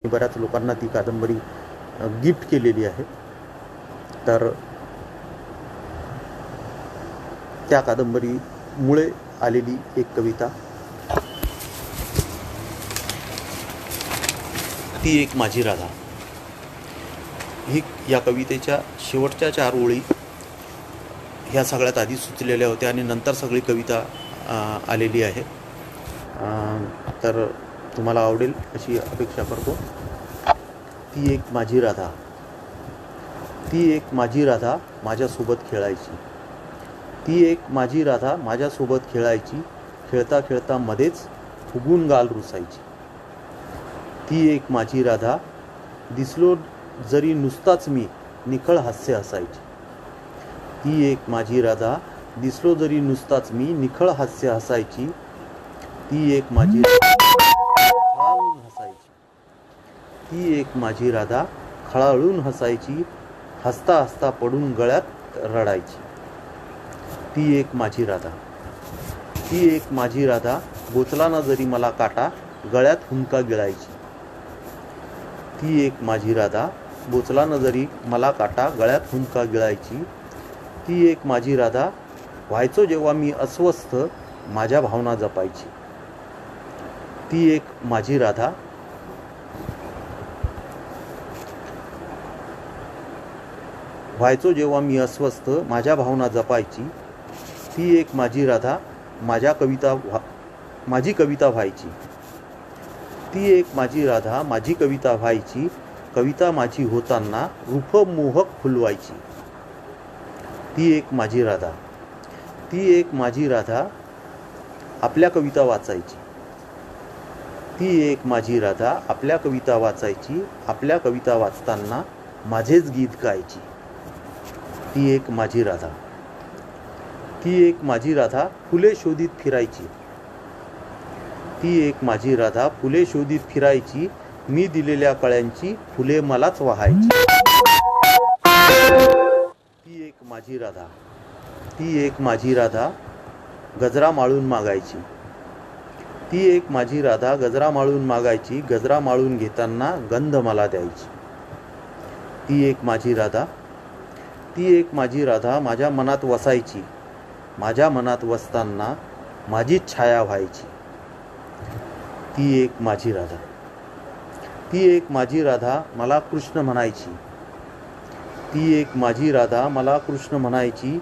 बऱ्याच लोकांना ती कादंबरी गिफ्ट केलेली आहे. तर त्या कादंबरीमुळे आलेली एक कविता, ती एक माझी राधा. ही या कवितेच्या शेवटच्या 4 ओळी ह्या सगळ्यात आधी सुचलेल्या होत्या आणि नंतर सगळी कविता आलेली आहे. तर तुम्हाला आवडेल अशी अपेक्षा करतो. ती एक माझी राधा, ती एक माझी राधा माझ्यासोबत खेळायची. ती एक माझी राधा माझ्यासोबत खेळायची. खेळता खेळता मध्येच फुगून गाल रुसायची. ती एक माझी राधा दिसलो जरी नुसताच मी निखळ हास्य हसायची. ती एक माझी राधा दिसलो जरी नुसताच मी निखळ हास्य हसायची. ती एक माझी खळाळून हसायची. ती एक माझी राधा खळाळून हसायची. हसता हसता पडून गळ्यात रडायची. ती एक माझी राधा, ती एक माझी राधा बोचला ना जरी मला काटा गळ्यात हुंका गिळायची. ती एक माझी राधा बोचला ना जरी मला काटा गळ्यात हुंका गिळायची. ती एक माझी राधा व्हायचो जेव्हा मी अस्वस्थ माझ्या भावना जपायची. ती एक माझी राधा व्हायचो जेव्हा मी अस्वस्थ माझ्या भावना जपायची. ती एक माझी राधा माझी कविता व्हायची. ती एक माझी राधा माझी कविता व्हायची. कविता माझी होताना रूप मोहक फुलवायची. ती एक माझी राधा, ती एक माझी राधा आपल्या कविता वाचायची. ती एक माझी राधा आपल्या कविता वाचायची. आपल्या कविता वाचताना माझेच गीत गायची. ती एक माझी राधा, ती एक माझी राधा फुले शोधित फिरायची. ती एक माझी राधा फुले शोधित फिरायची. मी दिलेल्या कळ्यांची फुले मलाच वाहायची. ती एक माझी राधा, ती एक माझी राधा गजरा माळून मागायची. ती एक माझी राधा गजरा माळून मागायची. गजरा माळून घेताना गंध मला द्यायची. ती एक माझी राधा, ती एक माझी राधा माझ्या मनात वसायची. माझ्या मनात वसताना माझीच छाया व्हायची. ती एक माझी राधा, ती एक माझी राधा मला कृष्ण म्हणायची. ती एक माझी राधा मला कृष्ण म्हणायची.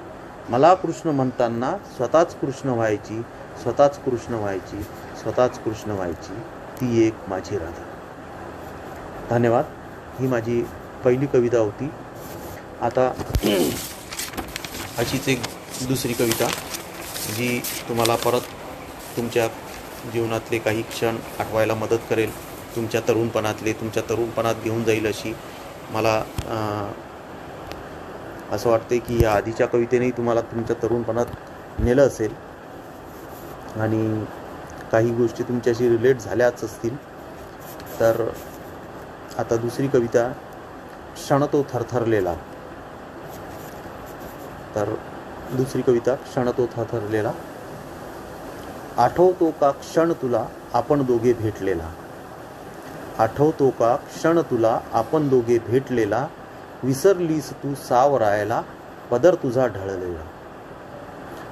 मला कृष्ण म्हणताना स्वतःच कृष्ण व्हायची. स्वतःच कृष्ण व्हायची. स्वतःच कृष्ण व्हायची. ती एक माझी राधा. धन्यवाद. ही माझी पहिली कविता होती. आता अशीच एक दुसरी कविता जी तुम्हाला परत तुमच्या जीवनातले काही क्षण आठवायला मदत करेल. तुमच्या तरुणपणात घेऊन जाईल अशी मला असं वाटते की या आधीच्या कवितेनेही तुम्हाला तुमच्या तरुणपणात नेलं असेल आणि काही गोष्टी तुमच्याशी रिलेट झाल्याच असतील. तर आता दुसरी कविता, क्षण तो थरथरलेला. तर दुसरी कविता, क्षण तो थरथरलेला. आठवतो का क्षण तुला आपण दोघे भेटलेला. आठवतो का क्षण तुला आपण दोघे भेटलेला. विसरलीस तू सावरायला पदर तुझा ढळलेला.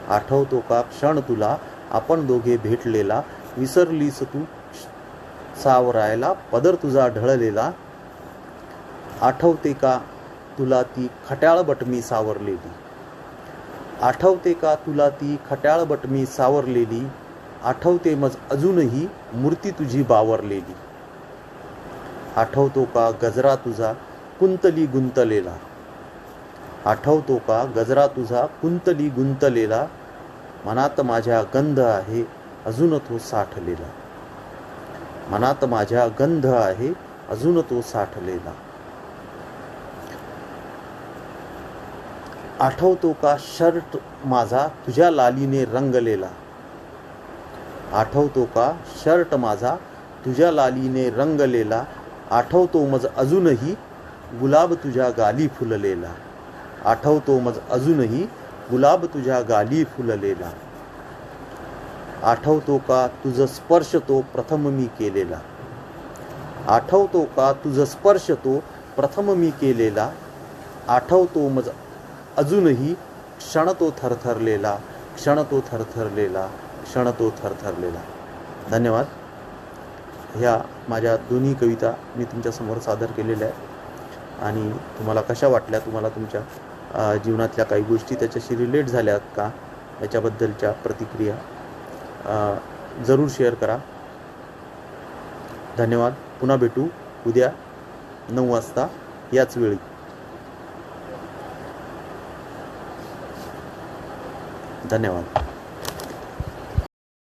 आठवतो का क्षण तुला आपण दोघे भेटलेला. विसरलीस तू सावरायला पदर तुझा ढळलेला. आठवते का तुला ती खट्याळ बटमी सावरलेली. आठवते का तुला ती खट्याळ बटमी सावरलेली. आठवते मज अजूनही मूर्ती तुझी बावरलेली. आठवतो का गजरा तुझा कुंतली गुंतलेला. आठवतो का गजरा तुझा कुंतली गुंतलेला. मनात माझ्या गंध आहे अजून तो साठलेला. मनात माझ्या गंध आहे अजून तो साठलेला. आठवतो का शर्ट माझा तुझ्या लालीने रंगलेला. आठवतो का शर्ट माझा तुझ्या लालीने रंगलेला. आठवतो मज अजूनही गुलाब तुझ्या गाली फुललेला. आठवतो मज अजूनही गुलाब तुझ्या गाली फुललेला. आठवतो का तुझं स्पर्श तो प्रथम मी केलेला. आठवतो का तुझ स्पर्श तो प्रथम मी केलेला, आठवतो मज अजूनही क्षण तो थरथरलेला, क्षण तो थरथरलेला, क्षण तो थरथरलेला. धन्यवाद. ह्या माझ्या दोन्ही कविता मी तुमच्यासमोर सादर केलेल्या आहेत आणि तुम्हाला कशा वाटल्या, तुम्हाला तुमच्या जीवनातल्या काही गोष्टी त्याच्याशी रिलेट झाल्यात का याच्याबद्दलच्या प्रतिक्रिया जरूर शेअर करा. धन्यवाद. पुन्हा भेटू उद्या 9 वाजता याच वेळी. धन्यवाद.